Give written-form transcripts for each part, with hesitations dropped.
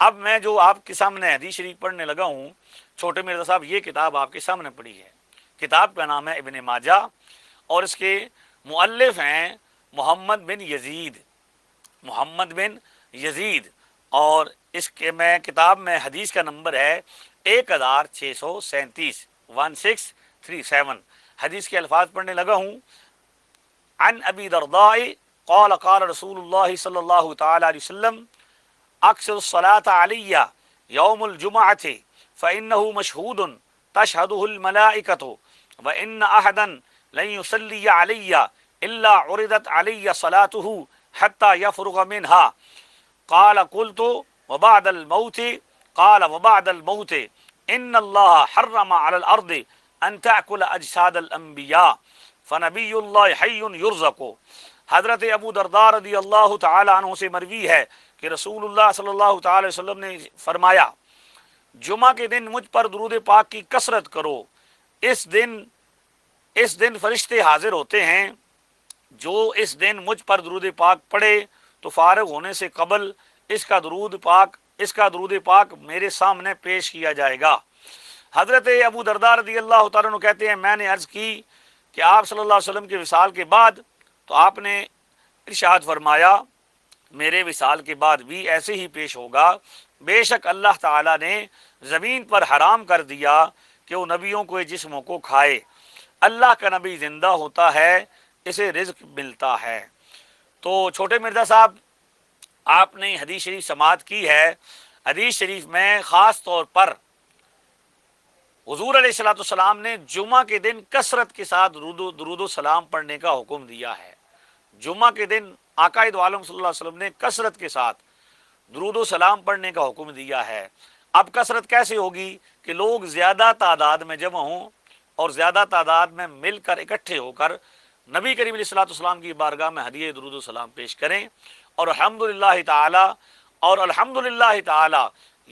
اب میں جو آپ کے سامنے حدیث شریف پڑھنے لگا ہوں چھوٹے مرزا صاحب، یہ کتاب آپ کے سامنے پڑھی ہے، کتاب کا نام ہے ابن ماجہ اور اس کے مؤلف ہیں محمد بن یزید، محمد بن یزید، اور اس کے میں کتاب میں حدیث کا نمبر ہے 1637 1637۔ حدیث کے الفاظ پڑھنے لگا ہوں۔ عن ابی درداء قال قال رسول اللہ صلی اللہ تعالی علیہ وسلم اکثر الصلاة علی یوم الجمعۃ فإنه مشہود تشہدہ الملائکۃ وإن أحدا لن يصلی علی الا عرضت علی صلاته حتى يفرغ منها قال قلت وبعد الموت قال وبعد الموت ان اللہ حرم على الارض ان تأکل اجساد الانبیاء فنبی اللہ حی یرزق۔ حضرت ابو درداء رضی اللہ تعالی عنہ سے مروی ہے کہ رسول اللہ صلی اللہ تعالی وسلم نے فرمایا، جمعہ کے دن مجھ پر درود پاک کی کثرت کرو، اس دن فرشتے حاضر ہوتے ہیں، جو اس دن مجھ پر درود پاک پڑھے تو فارغ ہونے سے قبل اس کا درود پاک میرے سامنے پیش کیا جائے گا۔ حضرت ابو درداء رضی اللہ تعالیٰ عنہ کہتے ہیں، میں نے عرض کی کہ آپ صلی اللہ علیہ وسلم کے وصال کے بعد تو آپ نے ارشاد فرمایا میرے وصال کے بعد بھی ایسے ہی پیش ہوگا، بے شک اللہ تعالیٰ نے زمین پر حرام کر دیا کہ وہ نبیوں کو جسموں کو کھائے، اللہ کا نبی زندہ ہوتا ہے، اسے رزق ملتا ہے۔ تو چھوٹے مرزا صاحب، آپ نے حدیث شریف سماعت کی ہے، حدیث شریف میں خاص طور پر حضور علیہ الصلوۃ والسلام نے جمعہ کے دن کثرت کے ساتھ درود و سلام پڑھنے کا حکم دیا ہے۔ جمعہ کے دن آقا دو عالم صلی اللہ علیہ وسلم نے کثرت کے ساتھ درود و سلام پڑھنے کا حکم دیا ہے۔ اب کثرت کیسے ہوگی کہ لوگ زیادہ تعداد میں جمع ہوں اور زیادہ تعداد میں مل کر اکٹھے ہو کر نبی کریم علیہ الصلوۃ والسلام کی بارگاہ میں ہدیہ درود و سلام پیش کریں، اور الحمدللہ تعالی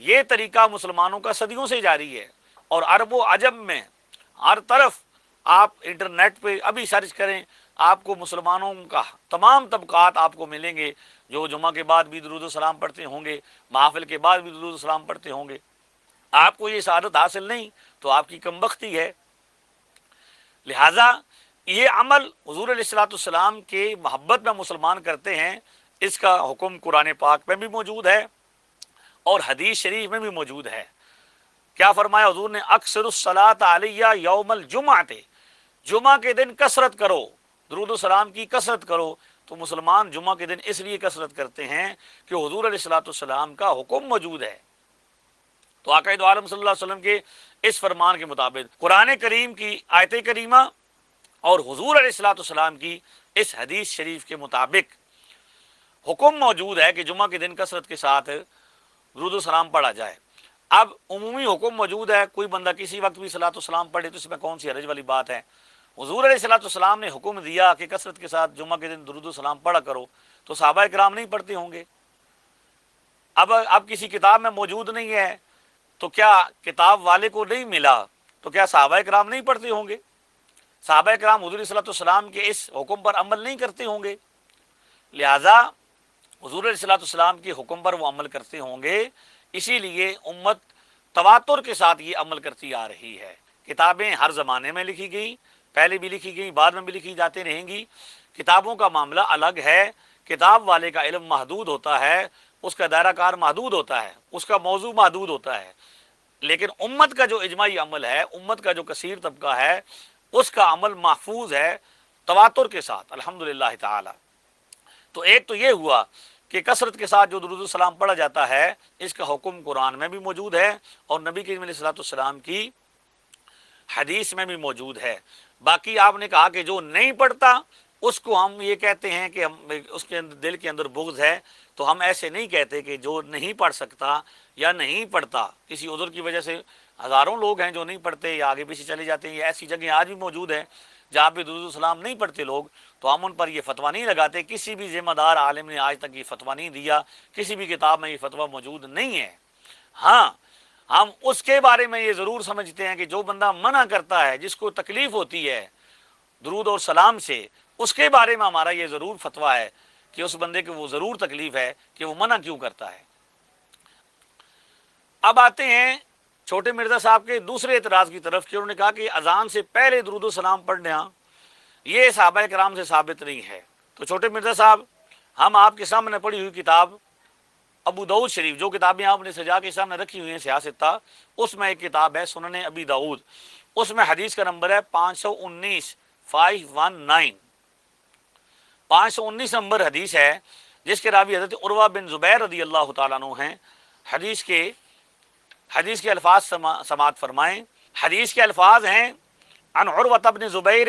یہ طریقہ مسلمانوں کا صدیوں سے جاری ہے، اور عرب و عجم میں ہر طرف آپ انٹرنیٹ پہ ابھی سرچ کریں، آپ کو مسلمانوں کا تمام طبقات آپ کو ملیں گے جو جمعہ کے بعد بھی درود و سلام پڑھتے ہوں گے، محافل کے بعد بھی درود و سلام پڑھتے ہوں گے۔ آپ کو یہ سعادت حاصل نہیں تو آپ کی کم بختی ہے۔ لہٰذا یہ عمل حضور علیہ الصلوۃ والسلام کے محبت میں مسلمان کرتے ہیں، اس کا حکم قرآن پاک میں بھی موجود ہے اور حدیث شریف میں بھی موجود ہے۔ کیا فرمایا حضور نے؟ اکثر الصلاۃ علیہ یوم الجمعۃ، جمعہ کے دن کثرت کرو، درود و سلام کی کثرت کرو۔ تو مسلمان جمعہ کے دن اس لیے کثرت کرتے ہیں کہ حضور علیہ الصلوۃ والسلام کا حکم موجود ہے۔ تو آقا دو عالم صلی اللہ علیہ وسلم کے اس فرمان کے مطابق قرآن کریم کی آیت کریمہ اور حضور علیہ الصلوۃ والسلام کی اس حدیث شریف کے مطابق حکم موجود ہے کہ جمعہ کے دن کثرت کے ساتھ درود و سلام پڑھا جائے۔ اب عمومی حکم موجود ہے، کوئی بندہ کسی وقت بھی صلاۃ و سلام پڑھے تو اس میں کون سی حرج والی بات ہے؟ حضور علیہ الصلوۃ والسلام نے حکم دیا کہ کثرت کے ساتھ جمعہ کے دن درود و سلام پڑھا کرو، تو صحابہ کرام نہیں پڑھتے ہوں گے؟ اب کسی کتاب میں موجود نہیں ہے تو کیا کتاب والے کو نہیں ملا تو کیا صحابہ کرام نہیں پڑھتے ہوں گے؟ صحابہ کرام حضور علیہ الصلوۃ والسلام کے اس حکم پر عمل نہیں کرتے ہوں گے؟ لہٰذا حضور علیہ الصلوۃ والسلام کے حکم پر وہ عمل کرتے ہوں گے، اسی لیے امت تواتر کے ساتھ یہ عمل کرتی آ رہی ہے۔ کتابیں ہر زمانے میں لکھی گئی، پہلے بھی لکھی گئی، بعد میں بھی لکھی جاتی رہیں گی۔ کتابوں کا معاملہ الگ ہے، کتاب والے کا علم محدود ہوتا ہے، اس کا دائرہ کار محدود ہوتا ہے، اس کا موضوع محدود ہوتا ہے، لیکن امت کا جو اجماعی عمل ہے، امت کا جو کثیر طبقہ ہے، اس کا عمل محفوظ ہے تواتر کے ساتھ الحمدللہ تعالی۔ تو ایک تو یہ ہوا کہ کثرت کے ساتھ جو درود السلام پڑھا جاتا ہے، اس کا حکم قرآن میں بھی موجود ہے اور نبی کریم علیہ الصلوۃ والسلام کی حدیث میں بھی موجود ہے۔ باقی آپ نے کہا کہ جو نہیں پڑھتا اس کو ہم یہ کہتے ہیں کہ اس کے دل کے اندر بغض ہے، تو ہم ایسے نہیں کہتے کہ جو نہیں پڑھ سکتا یا نہیں پڑھتا کسی عذر کی وجہ سے، ہزاروں لوگ ہیں جو نہیں پڑھتے یا آگے پیچھے چلے جاتے ہیں، یہ ایسی جگہیں آج بھی موجود ہیں جہاں پہ درود السلام نہیں پڑھتے لوگ، تو ہم ان پر یہ فتویٰ نہیں لگاتے۔ کسی بھی ذمہ دار عالم نے آج تک یہ فتویٰ نہیں دیا، کسی بھی کتاب میں یہ فتویٰ موجود نہیں ہے۔ ہاں، ہم اس کے بارے میں یہ ضرور سمجھتے ہیں کہ جو بندہ منع کرتا ہے، جس کو تکلیف ہوتی ہے درود اور سلام سے، اس کے بارے میں ہمارا یہ ضرور فتویٰ ہے کہ اس بندے کو وہ ضرور تکلیف ہے کہ وہ منع کیوں کرتا ہے۔ اب آتے ہیں چھوٹے مرزا صاحب کے دوسرے اعتراض کی طرف کہ انہوں نے کہا کہ اذان سے پہلے درود و سلام پڑھنا یہ صحابہ کرام سے ثابت نہیں ہے۔ تو چھوٹے مرزا صاحب، ہم آپ کے سامنے پڑھی ہوئی کتاب ابو داؤد شریف، جو کتابیں آپ نے سجا کے سامنے رکھی ہوئی ہیں سیاستہ، اس میں ایک کتاب ہے سنن ابی داؤد، اس میں حدیث کا نمبر ہے 519 519 519 نمبر حدیث ہے، جس کے راوی حضرت عروہ بن زبیر رضی اللہ تعالیٰ عنہ ہیں۔ حدیث کے الفاظ سماعت فرمائیں۔ حدیث کے الفاظ ہیں: عن عروۃ بن زبیر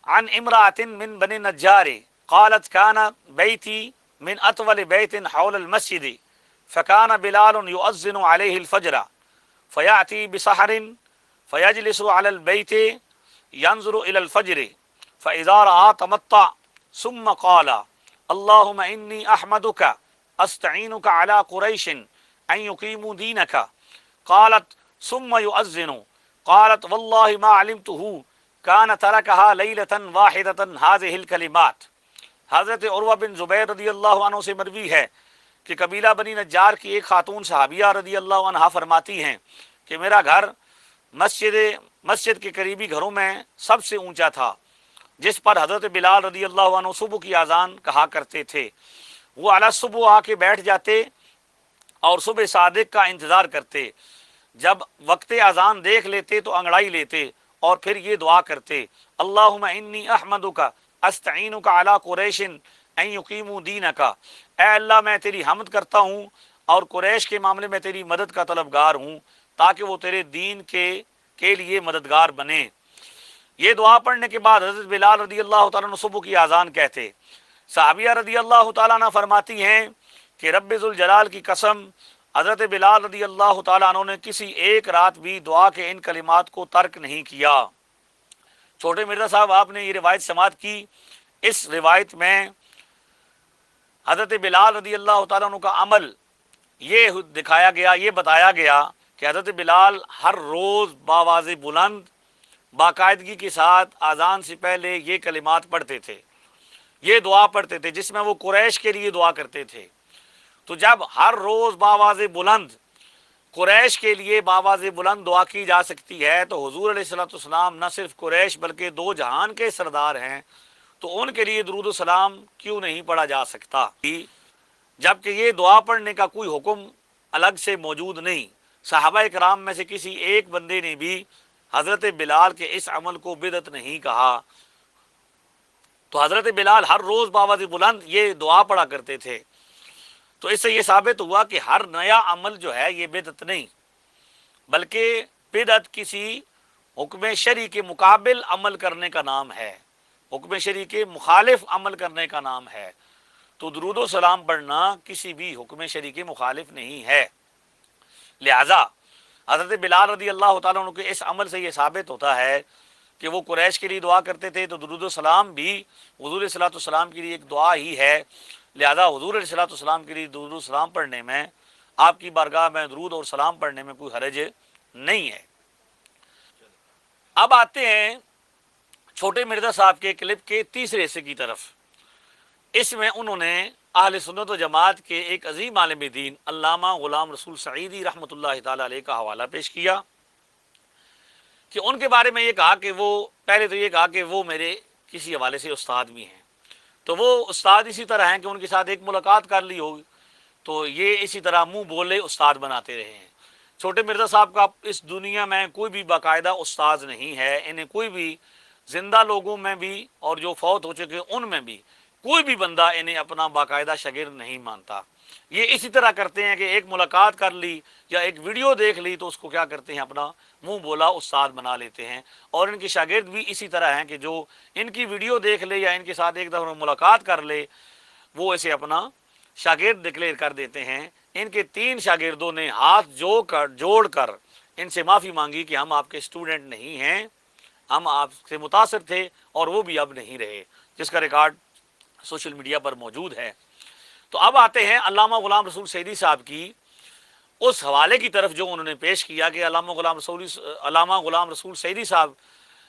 عن امرأة من بني النجار قالت كان بيتي من أطول بيت حول المسجد فكان بلال يؤذن عليه الفجر فيأتي بسحر فيجلس على البيت ينظر إلى الفجر فإذا رأى تمطع ثم قال اللهم إني أحمدك أستعينك على قريش أن يقيموا دينك قالت ثم يؤذن قالت والله ما علمته كان تركها ليلة واحدة هذه الكلمات۔ حضرت عروہ بن زبیر رضی اللہ عنہ سے مروی ہے کہ قبیلہ بنی نجار کی ایک خاتون صحابیہ رضی اللہ عنہا فرماتی ہیں کہ میرا گھر مسجد کے قریبی گھروں میں سب سے اونچا تھا، جس پر حضرت بلال رضی اللہ عنہ صبح کی اذان کہا کرتے تھے۔ وہ علی صبح آ کے بیٹھ جاتے اور صبح صادق کا انتظار کرتے۔ جب وقت اذان دیکھ لیتے تو انگڑائی لیتے اور پھر یہ دعا کرتے: اللہم انی احمدک استعینک علی قریش ان یقیموا دینک، اے اللہ میں تیری حمد کرتا ہوں اور قریش کے معاملے میں تیری مدد کا طلبگار ہوں تاکہ وہ تیرے دین کے لیے مددگار بنے۔ یہ دعا پڑھنے کے بعد حضرت بلال رضی اللہ تعالیٰ عنہ صبح کی اذان کہتے۔ صحابیہ رضی اللہ تعالیٰ عنہ فرماتی ہیں کہ رب ذوالجلال کی قسم، حضرت بلال رضی اللہ تعالیٰ عنہ نے کسی ایک رات بھی دعا کے ان کلمات کو ترک نہیں کیا۔ چھوٹے مرزا صاحب، آپ نے یہ روایت سماعت کی۔ اس روایت میں حضرت بلال رضی اللہ تعالیٰ عنہ کا عمل یہ دکھایا گیا، یہ بتایا گیا کہ حضرت بلال ہر روز باواز بلند باقاعدگی کے ساتھ اذان سے پہلے یہ کلمات پڑھتے تھے، یہ دعا پڑھتے تھے، جس میں وہ قریش کے لیے دعا کرتے تھے۔ تو جب ہر روز باواز بلند قریش کے لیے باواز بلند دعا کی جا سکتی ہے تو حضور علیہ الصلوۃ والسلام نہ صرف قریش بلکہ دو جہان کے سردار ہیں، تو ان کے لیے درود و سلام کیوں نہیں پڑھا جا سکتا؟ جبکہ یہ دعا پڑھنے کا کوئی حکم الگ سے موجود نہیں۔ صحابہ کرام میں سے کسی ایک بندے نے بھی حضرت بلال کے اس عمل کو بدعت نہیں کہا۔ تو حضرت بلال ہر روز باواز بلند یہ دعا پڑھا کرتے تھے۔ تو اس سے یہ ثابت ہوا کہ ہر نیا عمل جو ہے یہ بدعت نہیں، بلکہ بدعت کسی حکم شرعی کے مقابل عمل کرنے کا نام ہے، حکم شرعی کے مخالف عمل کرنے کا نام ہے۔ تو درود و سلام پڑھنا کسی بھی حکم شرعی کے مخالف نہیں ہے۔ لہذا حضرت بلال رضی اللہ تعالیٰ عنہ کے اس عمل سے یہ ثابت ہوتا ہے کہ وہ قریش کے لیے دعا کرتے تھے، تو درود و سلام بھی حضور علیہ الصلوۃ والسلام کے لیے ایک دعا ہی ہے۔ لہذا حضور علیہ الصلوۃ والسلام کے لیے درود و سلام پڑھنے میں، آپ کی بارگاہ میں درود اور سلام پڑھنے میں کوئی حرج نہیں ہے۔ اب آتے ہیں چھوٹے مرزا صاحب کے کلپ کے تیسرے حصے کی طرف۔ اس میں انہوں نے اہل سنت و جماعت کے ایک عظیم عالم دین علامہ غلام رسول سعیدی رحمۃ اللہ تعالیٰ علیہ کا حوالہ پیش کیا کہ ان کے بارے میں یہ کہا کہ وہ پہلے تو یہ کہا کہ وہ میرے کسی حوالے سے استاد بھی ہیں، تو وہ استاد اسی طرح ہیں کہ ان کے ساتھ ایک ملاقات کر لی ہوگی تو یہ اسی طرح منہ بولے استاد بناتے رہے ہیں۔ چھوٹے مرزا صاحب کا اس دنیا میں کوئی بھی باقاعدہ استاد نہیں ہے، انہیں کوئی بھی زندہ لوگوں میں بھی اور جو فوت ہو چکے ان میں بھی کوئی بھی بندہ انہیں اپنا باقاعدہ شاگرد نہیں مانتا۔ یہ اسی طرح کرتے ہیں کہ ایک ملاقات کر لی یا ایک ویڈیو دیکھ لی تو اس کو کیا کرتے ہیں، اپنا منہ بولا استاد بنا لیتے ہیں۔ اور ان کے شاگرد بھی اسی طرح ہیں کہ جو ان کی ویڈیو دیکھ لے یا ان کے ساتھ ایک دفعہ ملاقات کر لے وہ اسے اپنا شاگرد ڈکلیئر کر دیتے ہیں۔ ان کے 3 شاگردوں نے ہاتھ جوڑ کر ان سے معافی مانگی کہ ہم آپ کے اسٹوڈنٹ نہیں ہیں، ہم آپ سے متاثر تھے اور وہ بھی اب نہیں رہے، جس کا ریکارڈ سوشل میڈیا پر موجود ہے۔ تو اب آتے ہیں علامہ غلام رسول سعیدی صاحب کی اس حوالے کی طرف جو انہوں نے پیش کیا کہ علامہ غلام رسول سعیدی صاحب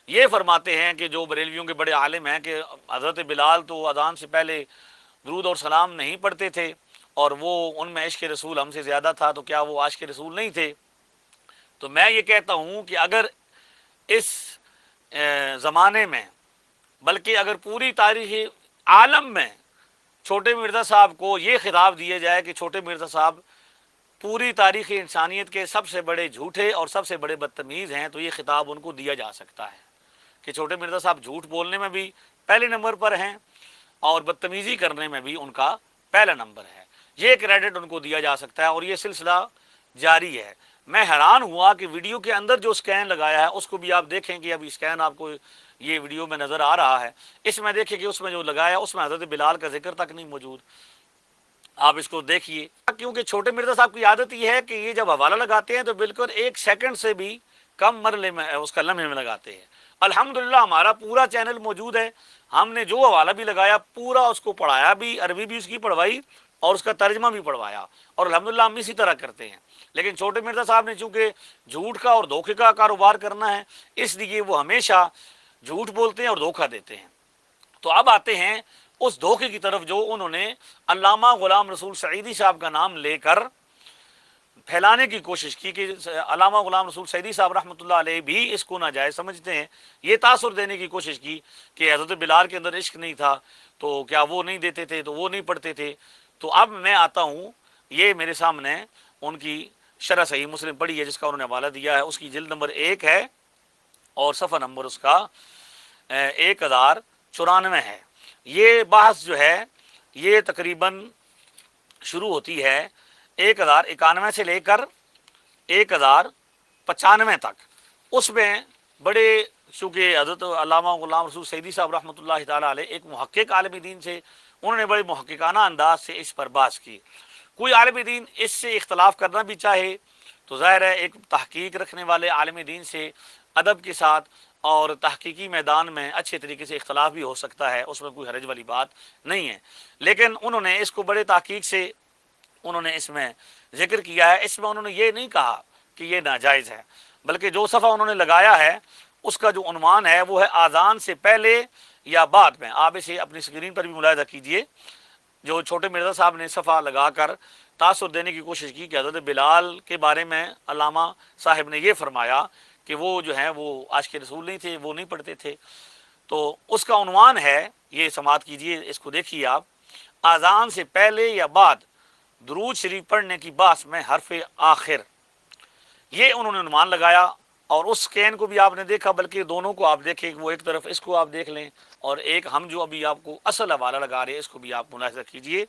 یہ فرماتے ہیں کہ جو بریلویوں کے بڑے عالم ہیں کہ حضرت بلال تو اذان سے پہلے درود اور سلام نہیں پڑھتے تھے، اور وہ ان میں عشق رسول ہم سے زیادہ تھا، تو کیا وہ عاشق رسول نہیں تھے؟ تو میں یہ کہتا ہوں کہ اگر اس زمانے میں، بلکہ اگر پوری تاریخ عالم میں چھوٹے مرزا صاحب کو یہ خطاب دیا جائے کہ چھوٹے مرزا صاحب پوری تاریخ انسانیت کے سب سے بڑے جھوٹے اور سب سے بڑے بدتمیز ہیں، تو یہ خطاب ان کو دیا جا سکتا ہے کہ چھوٹے مرزا صاحب جھوٹ بولنے میں بھی پہلے نمبر پر ہیں اور بدتمیزی کرنے میں بھی ان کا پہلا نمبر ہے۔ یہ کریڈٹ ان کو دیا جا سکتا ہے، اور یہ سلسلہ جاری ہے۔ میں حیران ہوا کہ ویڈیو کے اندر جو سکین لگایا ہے اس کو بھی آپ دیکھیں کہ ابھی سکین آپ کو یہ ویڈیو میں نظر آ رہا ہے، اس میں دیکھیں کہ اس میں جو لگایا اس میں حضرت بلال کا ذکر تک نہیں موجود۔ آپ اس کو دیکھیے، کیونکہ چھوٹے مرزا صاحب کی عادت یہ ہے کہ یہ جب حوالہ لگاتے ہیں تو بالکل 1 سیکنڈ سے بھی کم مرلے میں اس کا لمحے میں لگاتے ہیں۔ الحمدللہ ہمارا پورا چینل موجود ہے، ہم نے جو حوالہ بھی لگایا پورا اس کو پڑھایا بھی، عربی بھی اس کی پڑھوائی اور اس کا ترجمہ بھی پڑھوایا، اور الحمدللہ ہم اسی طرح کرتے ہیں۔ لیکن چھوٹے مرزا صاحب نے چونکہ جھوٹ کا اور دھوکے کا کاروبار کرنا ہے، اس لیے وہ ہمیشہ جھوٹ بولتے ہیں اور دھوکہ دیتے ہیں۔ تو اب آتے ہیں اس دھوکے کی طرف جو انہوں نے علامہ غلام رسول سعیدی صاحب کا نام لے کر پھیلانے کی کوشش کی، کہ علامہ غلام رسول سعیدی صاحب رحمۃ اللہ علیہ بھی اس کو ناجائز سمجھتے ہیں۔ یہ تاثر دینے کی کوشش کی کہ حضرت بلال کے اندر عشق نہیں تھا، تو کیا وہ نہیں دیتے تھے، تو وہ نہیں پڑھتے تھے۔ تو اب میں آتا ہوں، یہ میرے سامنے ان کی شرح صحیح مسلم پڑھی ہے جس کا انہوں نے حوالہ دیا ہے، اس کی جلد نمبر 1 ہے اور صفحہ نمبر اس کا 1094 ہے۔ یہ بحث جو ہے یہ تقریباً شروع ہوتی ہے 1091 سے لے کر 1095 تک۔ اس میں بڑے، چونکہ حضرت علامہ غلام رسول سعیدی صاحب رحمۃ اللہ تعالیٰ علیہ ایک محقق عالم دین سے، انہوں نے بڑے محققانہ انداز سے اس پر بحث کی۔ کوئی عالم دین اس سے اختلاف کرنا بھی چاہے تو ظاہر ہے ایک تحقیق رکھنے والے عالم دین سے ادب کے ساتھ اور تحقیقی میدان میں اچھے طریقے سے اختلاف بھی ہو سکتا ہے، اس میں کوئی حرج والی بات نہیں ہے۔ لیکن انہوں نے اس کو بڑے تحقیق سے انہوں نے اس میں ذکر کیا ہے۔ اس میں انہوں نے یہ نہیں کہا کہ یہ ناجائز ہے، بلکہ جو صفحہ انہوں نے لگایا ہے اس کا جو عنوان ہے وہ ہے آذان سے پہلے یا بعد میں۔ آپ اسے اپنی اسکرین پر بھی ملاحظہ کیجئے، جو چھوٹے مرزا صاحب نے صفحہ لگا کر تاثر دینے کی کوشش کی کہ حضرت بلال کے بارے میں علامہ صاحب نے یہ فرمایا کہ وہ جو ہیں وہ عاشق رسول نہیں تھے، وہ نہیں پڑھتے تھے۔ تو اس کا عنوان ہے، یہ سماعت کیجئے، اس کو دیکھیے آپ، آذان سے پہلے یا بعد درود شریف پڑھنے کی بات میں حرف آخر، یہ انہوں نے عنوان لگایا۔ اور اس سکین کو بھی آپ نے دیکھا، بلکہ دونوں کو آپ دیکھیں، وہ ایک طرف اس کو آپ دیکھ لیں اور ایک ہم جو ابھی آپ کو اصل حوالہ لگا رہے ہیں اس کو بھی آپ ملاحظہ کیجئے۔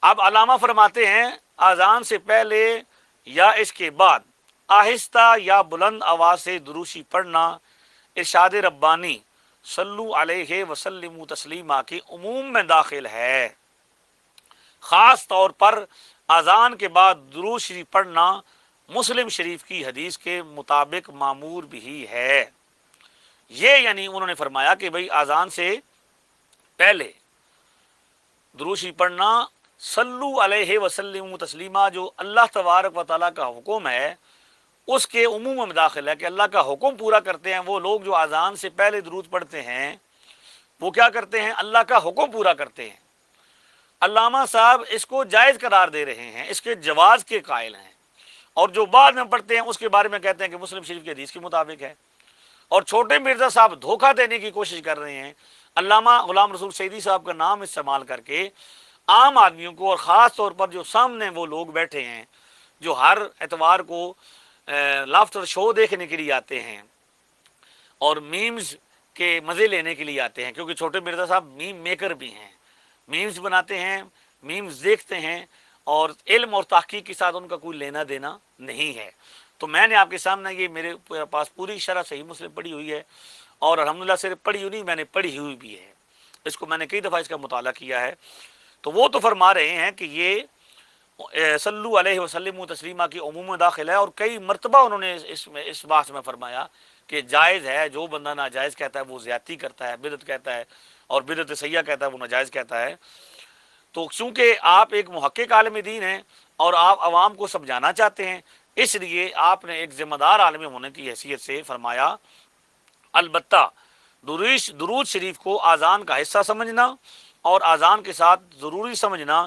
اب علامہ فرماتے ہیں آذان سے پہلے یا اس کے بعد آہستہ یا بلند آواز سے دروشی پڑھنا ارشاد ربانی صلو علیہ وسلم تسلیما کے عموم میں داخل ہے۔ خاص طور پر اذان کے بعد درود شریف پڑھنا مسلم شریف کی حدیث کے مطابق مامور بھی ہے۔ یہ یعنی انہوں نے فرمایا کہ بھئی اذان سے پہلے درود شریف پڑھنا صلو علیہ وسلم تسلیما جو اللہ تبارک و تعالیٰ کا حکم ہے اس کے عموم میں داخل ہے، کہ اللہ کا حکم پورا کرتے ہیں وہ لوگ جو اذان سے پہلے درود پڑھتے ہیں، وہ کیا کرتے ہیں؟ اللہ کا حکم پورا کرتے ہیں۔ علامہ صاحب اس کو جائز قرار دے رہے ہیں، اس کے جواز کے قائل ہیں، اور جو بعد میں پڑھتے ہیں اس کے بارے میں کہتے ہیں کہ مسلم شریف کی حدیث کے مطابق ہے۔ اور چھوٹے مرزا صاحب دھوکہ دینے کی کوشش کر رہے ہیں، علامہ غلام رسول سعیدی صاحب کا نام استعمال کر کے عام آدمیوں کو، اور خاص طور پر جو سامنے وہ لوگ بیٹھے ہیں جو ہر اتوار کو لافٹر شو دیکھنے کے لیے آتے ہیں اور میمز کے مزے لینے کے لیے آتے ہیں، کیونکہ چھوٹے مرزا صاحب میم میکر بھی ہیں، میمز بناتے ہیں، میمز دیکھتے ہیں، اور علم اور تحقیق کے ساتھ ان کا کوئی لینا دینا نہیں ہے۔ تو میں نے آپ کے سامنے یہ میرے پاس پوری شرح صحیح مسلم پڑھی ہوئی ہے، اور الحمدللہ صرف پڑھی ہوئی نہیں، میں نے پڑھی ہوئی بھی ہے، اس کو میں نے کئی دفعہ اس کا مطالعہ کیا ہے۔ تو وہ تو فرما رہے ہیں کہ یہ صلو علیہ وسلم تسلیمہ کی عموم میں داخل ہے، اور کئی مرتبہ انہوں نے اس بات میں فرمایا کہ جائز ہے، جو بندہ ناجائز کہتا ہے وہ زیادتی کرتا ہے، بدعت کہتا ہے، اور بدعت سیئہ کہتا ہے وہ ناجائز کہتا ہے۔ تو چونکہ آپ ایک محقق عالم دین ہیں اور آپ عوام کو سمجھانا چاہتے ہیں، اس لیے آپ نے ایک ذمہ دار عالم ہونے کی حیثیت سے فرمایا البتہ درود شریف کو اذان کا حصہ سمجھنا اور اذان کے ساتھ ضروری سمجھنا